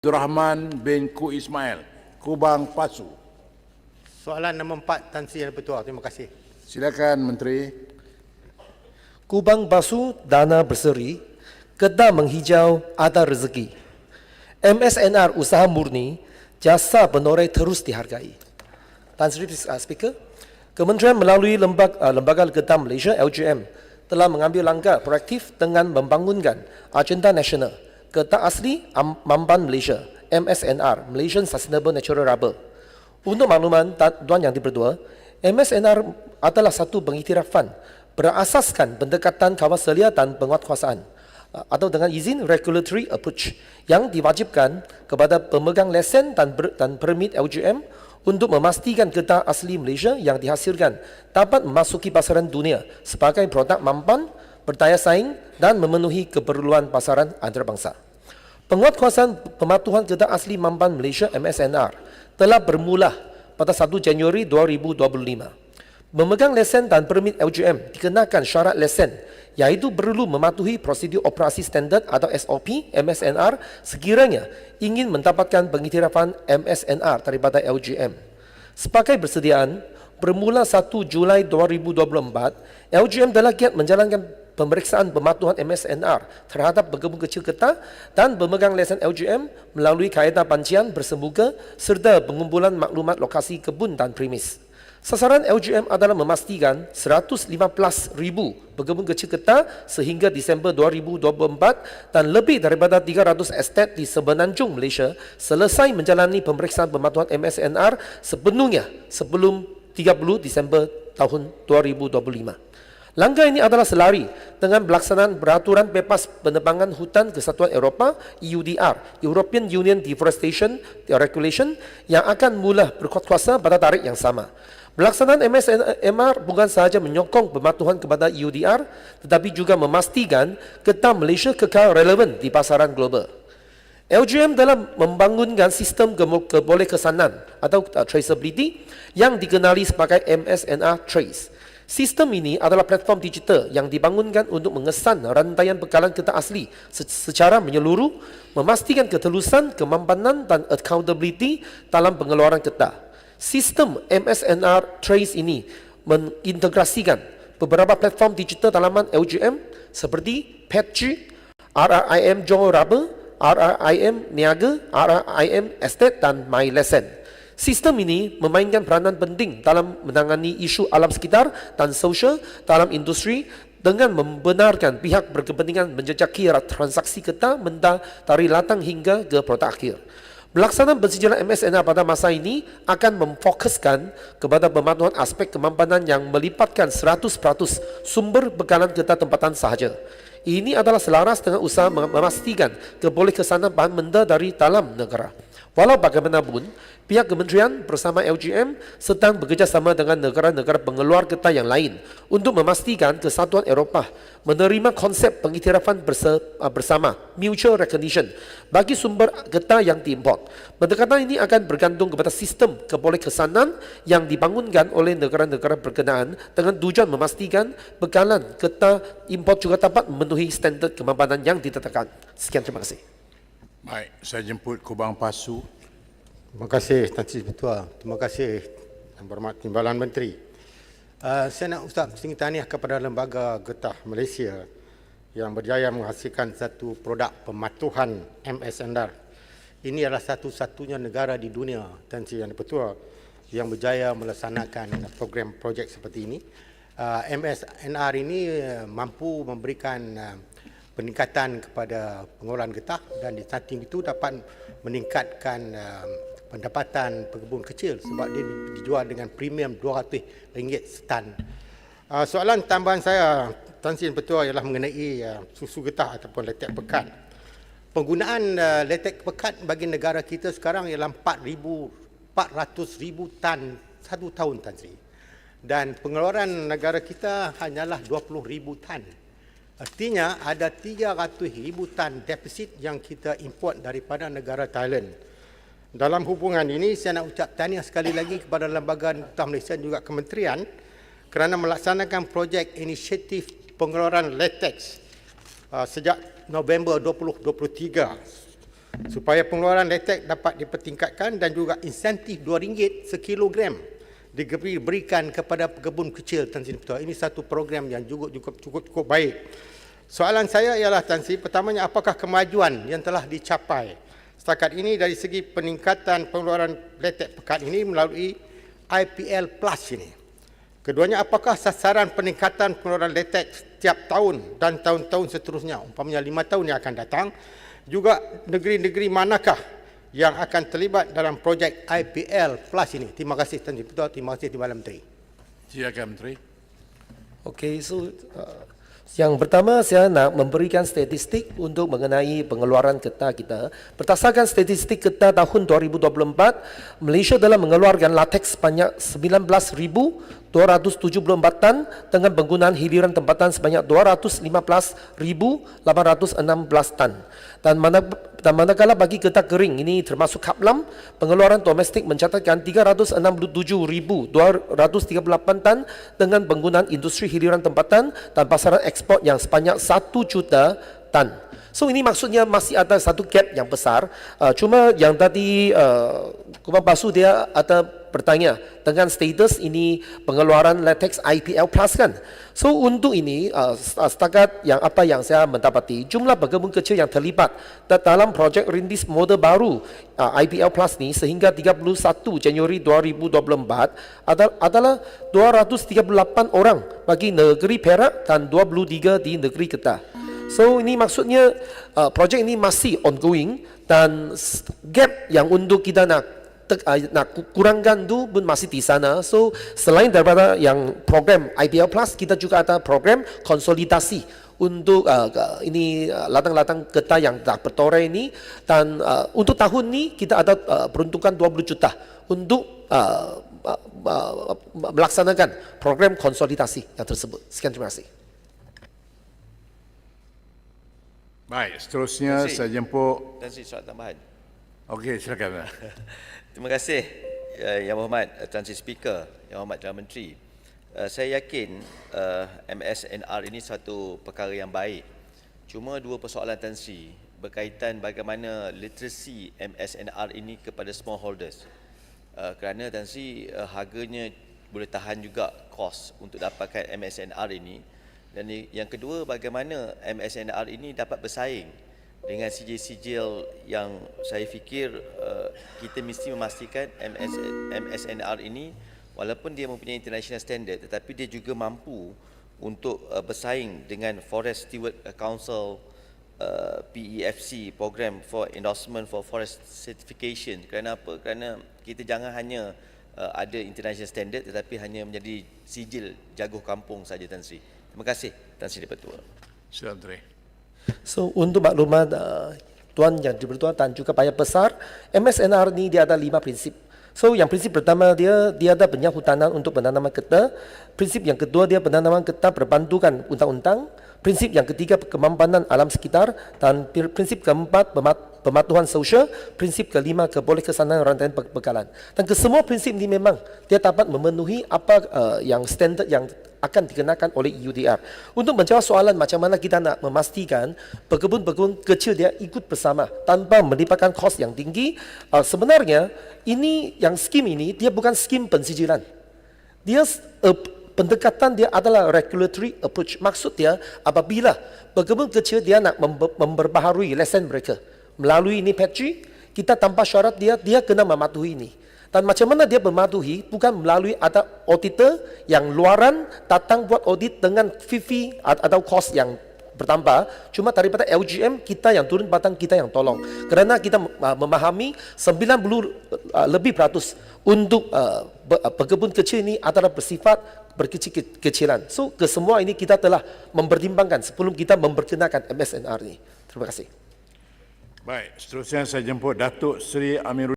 Abdul Rahman bin Ku Ismail, Kubang Pasu. Soalan nombor 4, Tan Sri Yang Bertuah. Terima kasih. Silakan Menteri. Kubang Basu Dana Berseri, Kedah Menghijau Ada Rezeki. MSNR Usaha Murni, jasa penoreh terus dihargai. Tan Sri Speaker, Kementerian melalui Lembaga Getah Malaysia LGM telah mengambil langkah proaktif dengan membangunkan agenda nasional Getah Asli Mamban Malaysia MSNR, Malaysian Sustainable Natural Rubber. Untuk makluman Tuan Yang di-Berdua, MSNR adalah satu pengiktirafan berasaskan pendekatan kawasan dan penguatkuasaan atau dengan izin regulatory approach yang diwajibkan kepada pemegang lesen dan permit LGM untuk memastikan getah asli Malaysia yang dihasilkan dapat memasuki pasaran dunia sebagai produk mampan, berdaya saing dan memenuhi keperluan pasaran antarabangsa. Penguatkuasaan pematuhan getah asli mampan Malaysia MSNR telah bermula pada 1 Januari 2025. Memegang lesen dan permit LGM dikenakan syarat lesen iaitu perlu mematuhi prosedur operasi standard atau SOP MSNR sekiranya ingin mendapatkan pengiktirafan MSNR daripada LGM. Sebagai persediaan, bermula 1 Julai 2024, LGM telah giat menjalankan pemeriksaan pematuhan MSNR terhadap pekebun kecil getah dan pemegang lesen LGM melalui kaedah pancian bersemuka serta pengumpulan maklumat lokasi kebun dan premis. Sasaran LGM adalah memastikan 115,000 pekebun kecil getah sehingga Disember 2024 dan lebih daripada 300 estet di semenanjung Malaysia selesai menjalani pemeriksaan pematuhan MSNR sepenuhnya sebelum 30 Disember tahun 2025. Langkah ini adalah selari dengan pelaksanaan peraturan bebas penebangan hutan Kesatuan Eropah EUDR, European Union Deforestation Regulation yang akan mula berkuasa pada tarikh yang sama. Pelaksanaan MSNR bukan sahaja menyokong pematuhan kepada EUDR tetapi juga memastikan getah Malaysia kekal relevan di pasaran global. LGM dalam membangunkan sistem kebolehkesanan atau traceability yang dikenali sebagai MSNR Trace. Sistem ini adalah platform digital yang dibangunkan untuk mengesan rantaian bekalan getah asli secara menyeluruh, memastikan ketelusan, kemampanan dan accountability dalam pengeluaran getah. Sistem MSNR Trace ini mengintegrasikan beberapa platform digital dalaman LGM seperti PETG, RRIM Johor Rubber, RRIM Niaga, RRIM Estate dan MyLesen. Sistem ini memainkan peranan penting dalam menangani isu alam sekitar dan sosial dalam industri dengan membenarkan pihak berkepentingan menjejaki transaksi getah mentah dari latang hingga ke produk akhir. Pelaksanaan pensijalan MSNR pada masa ini akan memfokuskan kepada pematuhan aspek kemampanan yang melibatkan 100% sumber bekalan getah tempatan sahaja. Ini adalah selaras dengan usaha memastikan kebolehkesanan bahan mentah dari dalam negara. Walau bagaimanapun, pihak kementerian bersama LGM sedang bekerjasama dengan negara-negara pengeluar getah yang lain untuk memastikan Kesatuan Eropah menerima konsep pengiktirafan bersama mutual recognition bagi sumber getah yang diimport. Pendekatan ini akan bergantung kepada sistem kebolehkesanan yang dibangunkan oleh negara-negara berkenaan dengan tujuan memastikan bekalan getah import juga dapat memenuhi standard kemampanan yang ditetapkan. Sekian, terima kasih. Baik, saya jemput Kubang Pasu. Terima kasih, Tan Sri Bertuah. Terima kasih, Yang Berhormat Timbalan Menteri. Saya nak ucap tahniah kepada Lembaga Getah Malaysia yang berjaya menghasilkan satu produk pematuhan MSNR. Ini adalah satu-satunya negara di dunia, Tan Sri Yang Bertuah, yang berjaya melaksanakan program projek seperti ini. MSNR ini mampu memberikan peningkatan kepada pengeluaran getah dan di samping itu dapat meningkatkan pendapatan pekebun kecil sebab dia dijual dengan premium RM200 setan. Soalan tambahan saya, Tan Sri Yang Bertuah, ialah mengenai susu getah ataupun letek pekat. Penggunaan letek pekat bagi negara kita sekarang ialah 400,000 tan satu tahun, Tan Sri. Dan pengeluaran negara kita hanyalah 20,000 tan. Artinya ada 300,000 tan defisit yang kita import daripada negara Thailand. Dalam hubungan ini, saya nak ucap tahniah sekali lagi kepada Lembaga Getah Malaysia dan juga Kementerian kerana melaksanakan projek inisiatif pengeluaran latex sejak November 2023 supaya pengeluaran latex dapat dipertingkatkan dan juga insentif RM2 sekilogram diberikan kepada pekebun kecil, Tan Sri Ketua. Ini satu program yang cukup baik. Soalan saya ialah, Tan Sri, pertamanya, apakah kemajuan yang telah dicapai setakat ini dari segi peningkatan pengeluaran latex pekat ini melalui IPL Plus ini? Keduanya, apakah sasaran peningkatan pengeluaran latex setiap tahun dan tahun-tahun seterusnya, umpamanya 5 tahun yang akan datang, juga negeri-negeri manakah yang akan terlibat dalam projek IPL Plus ini? Terima kasih, Tan Sri Ketua. Terima kasih, Timbalan Menteri. Silakan Menteri. Okay, so yang pertama saya nak memberikan statistik untuk mengenai pengeluaran getah kita. Berdasarkan statistik getah tahun 2024, Malaysia telah mengeluarkan latex sebanyak 19,274 tan dengan penggunaan hiliran tempatan sebanyak 215,816 tan. Dan manakala bagi getah kering ini termasuk kaplam, pengeluaran domestik mencatatkan 367,238 tan dengan penggunaan industri hiliran tempatan dan pasaran ekspor yang sebanyak 1 juta tan. So ini maksudnya masih ada satu gap yang besar. Cuma yang tadi Kubang Basu dia ada bertanya dengan status ini pengeluaran latex IPL Plus kan. So untuk ini setakat yang apa yang saya mendapati, jumlah pekebun kecil yang terlibat dalam projek rintis model baru IPL Plus ni sehingga 31 Januari 2024 adalah 238 orang bagi negeri Perak dan 23 di negeri Kedah. So ini maksudnya projek ini masih ongoing dan gap yang untuk kita nak kurangkan tu pun masih di sana. So selain daripada yang program IPL Plus, kita juga ada program konsolidasi untuk ini latang-latang getah yang dah bertoreh ini, dan untuk tahun ni kita ada peruntukan 20 juta untuk melaksanakan program konsolidasi yang tersebut. Sekian, terima kasih. Baik, seterusnya saya jemput. Tan Sri, soalan tambahan. Okey, silakan. Terima kasih Yang Berhormat Tan Sri Speaker, Yang Berhormat Perdana Menteri. Saya yakin MSNR ini satu perkara yang baik. Cuma dua persoalan Tan Sri berkaitan bagaimana literasi MSNR ini kepada smallholders. Kerana Tan Sri harganya boleh tahan juga kos untuk dapatkan MSNR ini. Dan yang kedua, bagaimana MSNR ini dapat bersaing dengan sijil-sijil yang saya fikir kita mesti memastikan MSNR ini walaupun dia mempunyai international standard, tetapi dia juga mampu untuk bersaing dengan Forest Steward Council PEFC, Program for Endorsement for Forest Certification. Kerana apa? Kerana kita jangan hanya ada international standard tetapi hanya menjadi sijil jaguh kampung saja, Tan Sri. Terima kasih, Tan Sri Di-Pertua. Silakan Menteri. So untuk maklumat Tuan Yang Di-Pertua dan juga payah besar, MSNR ni dia ada 5 prinsip. So yang prinsip pertama dia ada penyahutanan untuk penanaman getah. Prinsip yang kedua dia penanaman getah berpandukan undang-undang. Prinsip yang ketiga kemampanan alam sekitar, dan prinsip keempat pematuhan sosial. Prinsip kelima kebolehkesanaan rantaian pembekalan. Dan kesemua prinsip ini memang dia dapat memenuhi apa yang standard yang akan dikenakan oleh EUDR. Untuk menjawab soalan macam mana kita nak memastikan pekebun-pekebun kecil dia ikut bersama tanpa melibatkan kos yang tinggi, sebenarnya ini yang skim ini dia bukan skim pensijilan. Dia pendekatan dia adalah regulatory approach. Maksud dia apabila pekebun kecil dia nak memperbaharui lesen mereka melalui ini patchy, kita tanpa syarat dia kena mematuhi ini. Dan macam mana dia mematuhi? Bukan melalui ada auditor yang luaran datang buat audit dengan fee atau kos yang bertambah. Cuma daripada LGM kita yang turun batang, kita yang tolong. Kerana kita memahami 90% lebih peratus untuk pekebun kecil ini adalah bersifat berkecil-kecilan. So kesemua ini kita telah mempertimbangkan sebelum kita memperkenalkan MSNR ini. Terima kasih. Baik, seterusnya saya jemput Datuk Seri Amirul